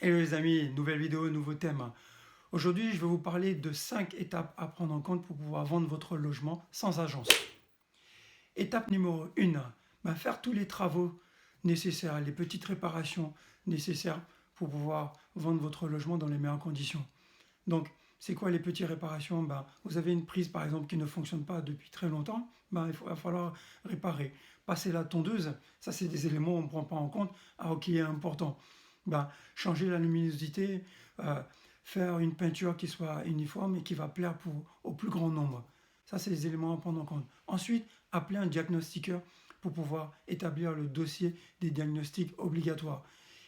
Hello les amis, nouvelle vidéo, nouveau thème. Aujourd'hui, je vais vous parler de 5 étapes à prendre en compte pour pouvoir vendre votre logement sans agence. Étape numéro 1, faire tous les travaux nécessaires, les petites réparations nécessaires pour pouvoir vendre votre logement dans les meilleures conditions. Donc, c'est quoi les petites réparations? Vous avez une prise par exemple qui ne fonctionne pas depuis très longtemps, va falloir réparer. Passer la tondeuse, ça c'est des éléments qu'on ne prend pas en compte, alors qui est important. Changer la luminosité, faire une peinture qui soit uniforme et qui va plaire au plus grand nombre. Ça, c'est les éléments à prendre en compte. Ensuite, appeler un diagnostiqueur pour pouvoir établir le dossier des diagnostics obligatoires.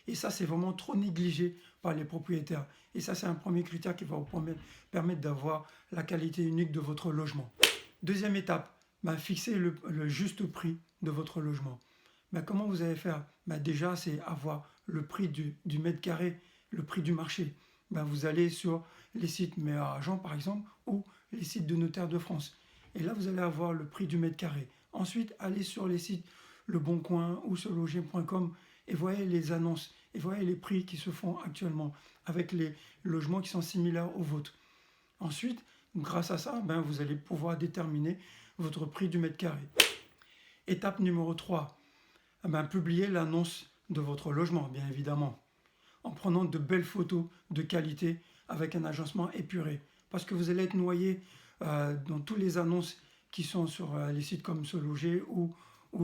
Et ça, c'est vraiment trop négligé par les propriétaires. Et ça, c'est un premier critère qui va vous permettre d'avoir la qualité unique de votre logement. Deuxième étape, fixer le juste prix de votre logement. Comment vous allez faire? Déjà, c'est avoir le prix du mètre carré, le prix du marché. Vous allez sur les sites Meilleur Agent, par exemple, ou les sites de notaires de France. Et là, vous allez avoir le prix du mètre carré. Ensuite, allez sur les sites Le Bon Coin ou surloger.com et voyez les annonces et voyez les prix qui se font actuellement avec les logements qui sont similaires aux vôtres. Ensuite, grâce à ça, vous allez pouvoir déterminer votre prix du mètre carré. Étape numéro 3, publier l'annonce de votre logement, bien évidemment, en prenant de belles photos de qualité avec un agencement épuré. Parce que vous allez être noyé dans toutes les annonces qui sont sur les sites comme Se Loger ou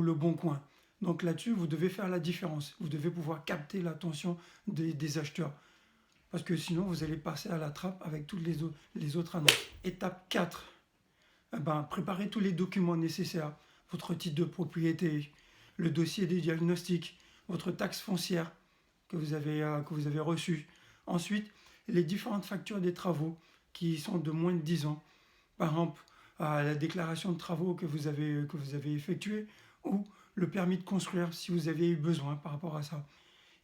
Le Bon Coin. Donc là-dessus, vous devez faire la différence. Vous devez pouvoir capter l'attention des acheteurs. Parce que sinon, vous allez passer à la trappe avec toutes les autres annonces. Étape 4, préparez tous les documents nécessaires. Votre titre de propriété, le dossier des diagnostics, votre taxe foncière que vous avez reçue. Ensuite, les différentes factures des travaux qui sont de moins de 10 ans. Par exemple, la déclaration de travaux que vous avez effectuée ou le permis de construire si vous avez eu besoin par rapport à ça.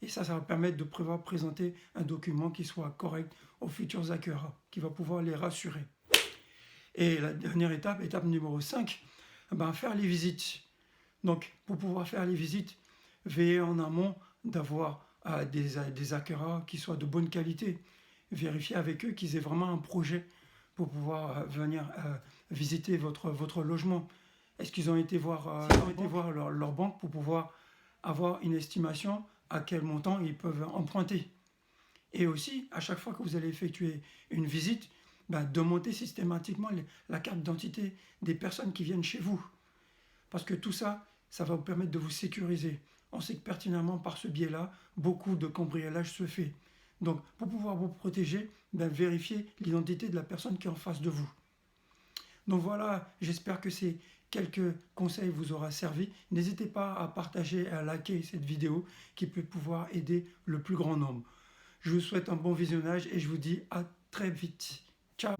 Et ça va permettre de pouvoir présenter un document qui soit correct aux futurs acquéreurs, qui va pouvoir les rassurer. Et la dernière étape, étape numéro 5, faire les visites. Donc, pour pouvoir faire les visites, veillez en amont d'avoir des acquéreurs qui soient de bonne qualité. Vérifiez avec eux qu'ils aient vraiment un projet pour pouvoir venir visiter votre logement. Est-ce qu'ils ont été voir, leur banque pour pouvoir avoir une estimation à quel montant ils peuvent emprunter? Et aussi, à chaque fois que vous allez effectuer une visite, demandez systématiquement la carte d'identité des personnes qui viennent chez vous. Parce que tout ça, ça va vous permettre de vous sécuriser. On sait que pertinemment, par ce biais-là, beaucoup de cambriolage se fait. Donc, pour pouvoir vous protéger, vérifiez l'identité de la personne qui est en face de vous. Donc voilà, j'espère que ces quelques conseils vous auront servi. N'hésitez pas à partager et à liker cette vidéo qui peut pouvoir aider le plus grand nombre. Je vous souhaite un bon visionnage et je vous dis à très vite. Ciao!